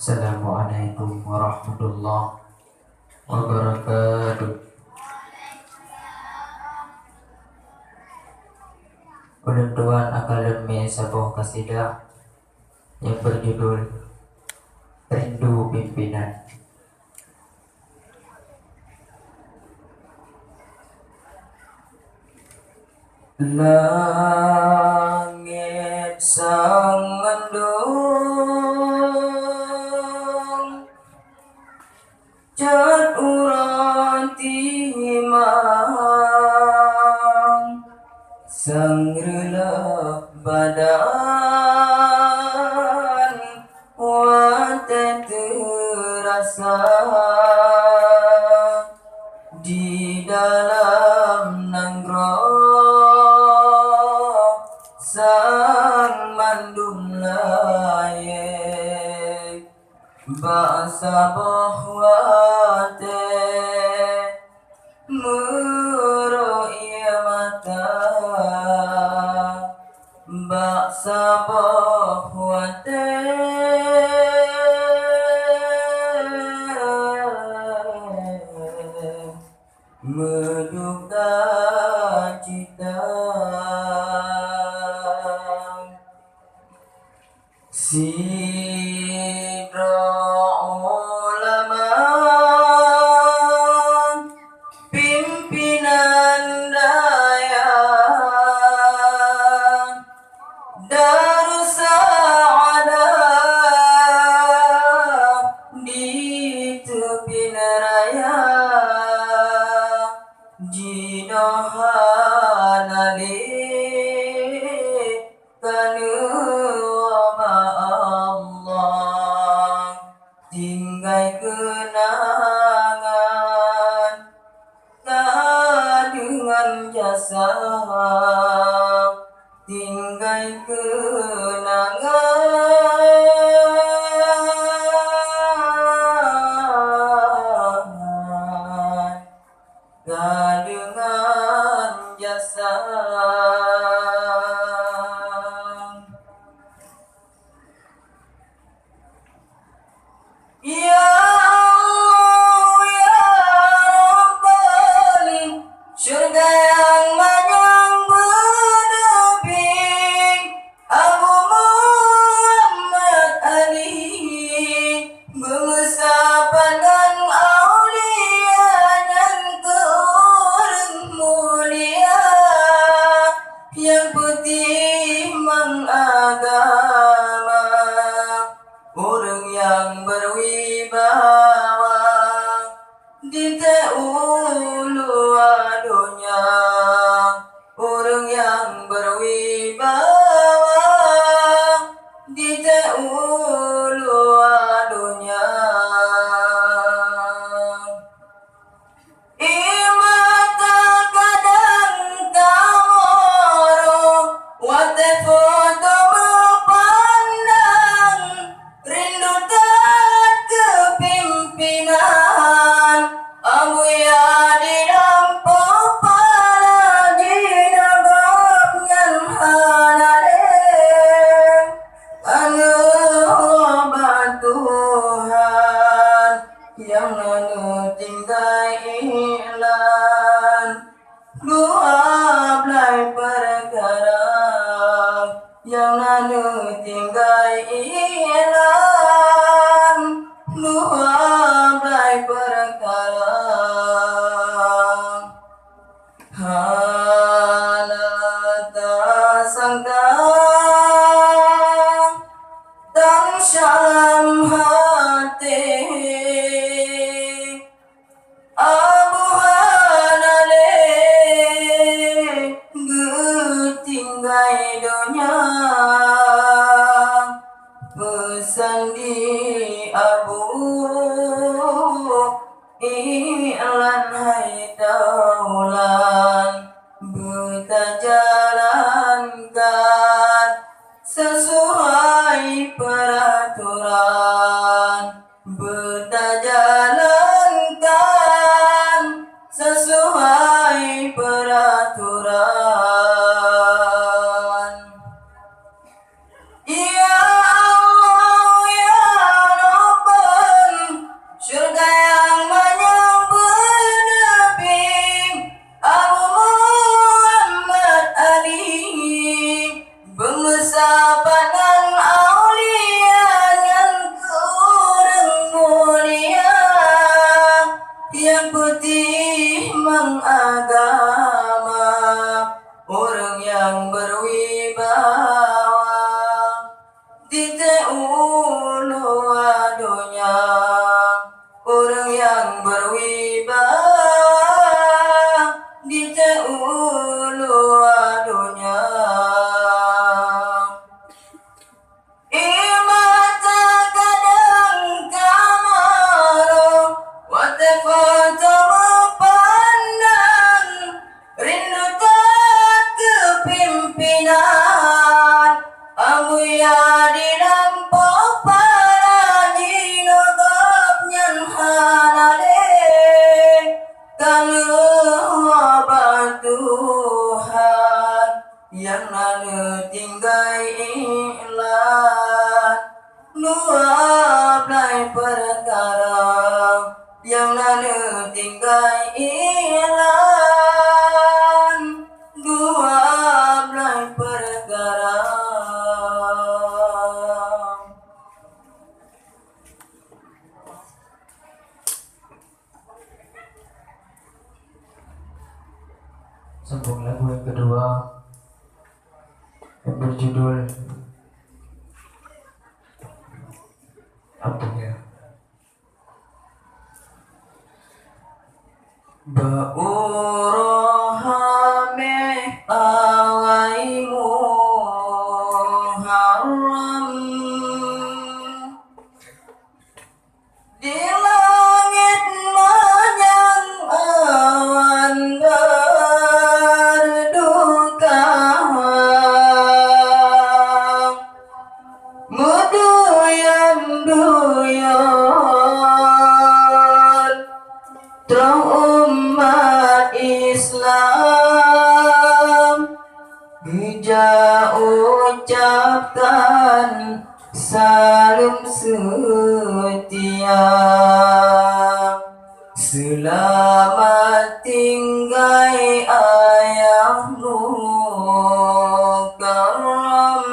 Assalamualaikum warahmatullahi wabarakatuh. Penentuan Akademi sebuah kasidah yang berjudul Rindu Pimpinan. Langit sang mendung, cat urang timang, sang relap badan, wate terasa di dalam nanggro sang mandum layek bahasa bahwate meroia mata bahasa bahwate menduga cita sidra ulama pimpinan daya Darussaada di tepi raya jinohan alik kanu wama Allah tinggai kenangan tak dengan jasa tinggai kenangan tak dengan jasa. Ya Allah, ya Rabbal, syurga yang menyambut Abu Muhammad Ali, mengesahkan aulia dan turun mulia yang putih mengagama, orang yang berwibawa di ulu adunya, orang yang berwibawa di ulu adunya. Imata kadang tamoro wate foto pandang rindu tak kepimpinan Abu ya di dampok pala di nagam yang hanalem anu Tuhan yang anu tinggai ilan dua belai perkara yang anu tinggai ilan dua belai perkara halata sangka dan syalam hati Abu Hanale getinggai dunia pesan di Abu ilan hai taulan buta jalankan sesuai peraturan, buta jalankan sesuai peraturan. Ya Allah, ya Rabb dua belas perkara yang nana tinggal ilan, dua belas perkara. Sambung lagu yang kedua yang berjudul apa ya? Ba'urahame awaimu haram di langit manyang awan berduka, muduyan-duyan terang umat Islam, bija ucapkan salam setia. Selamat tinggal ayahmu karam,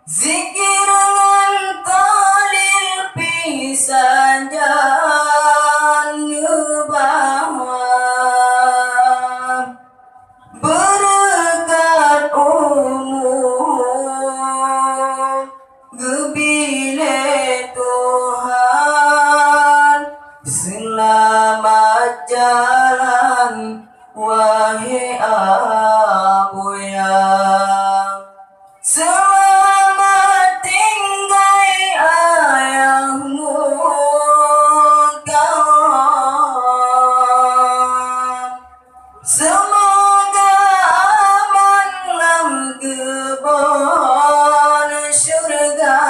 zikir dengan talil pisan jangan berkat umum gebile Tuhan, selamat jalan wahai abuyang. Selamat tinggal ayahmu karam, semoga aman dalam kebun syurga.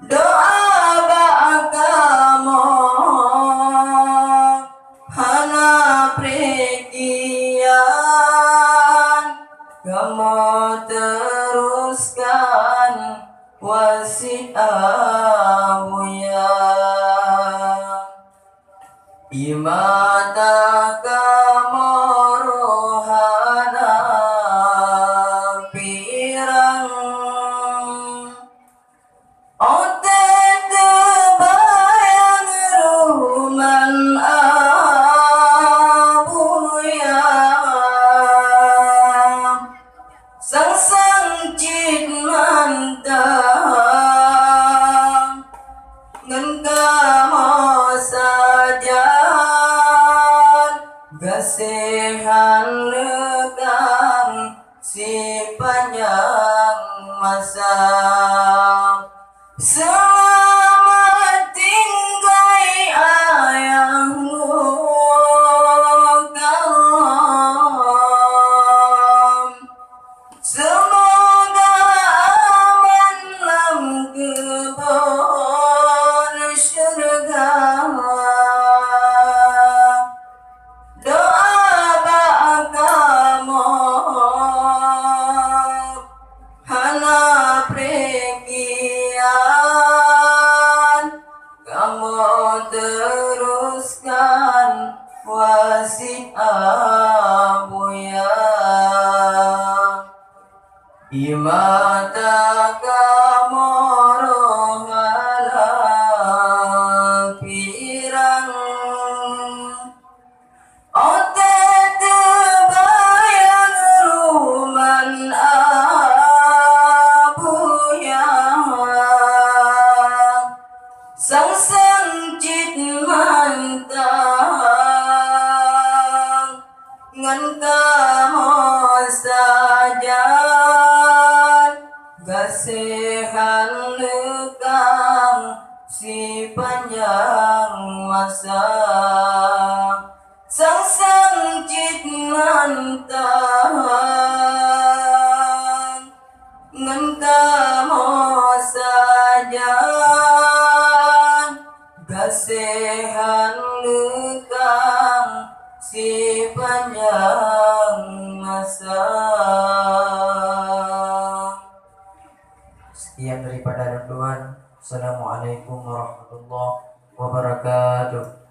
Doa ba'akamu hana pregian, kamu teruskan wasit abuya. Imata kamu rohana pirang, otak kebayang ruman abuya. Sang cid mantang ngan kamu saja, kasihan lekang si panjang masa. Selamat tinggal ayahmu karam, semoga aman dalam kebun syurga. Doa ba'akamu hana pregian, kamu teruskan wasit abuya. Imata kamu rohana pirang, otak terbayang ruman abuya. Sang cid mantang ngan kamu saja, kasihan lekang si panjang masa. Sang cid mantang ngan kamu saja, kasihan lekang si panjang masa. pada renduan. Assalamualaikum warahmatullahi wabarakatuh.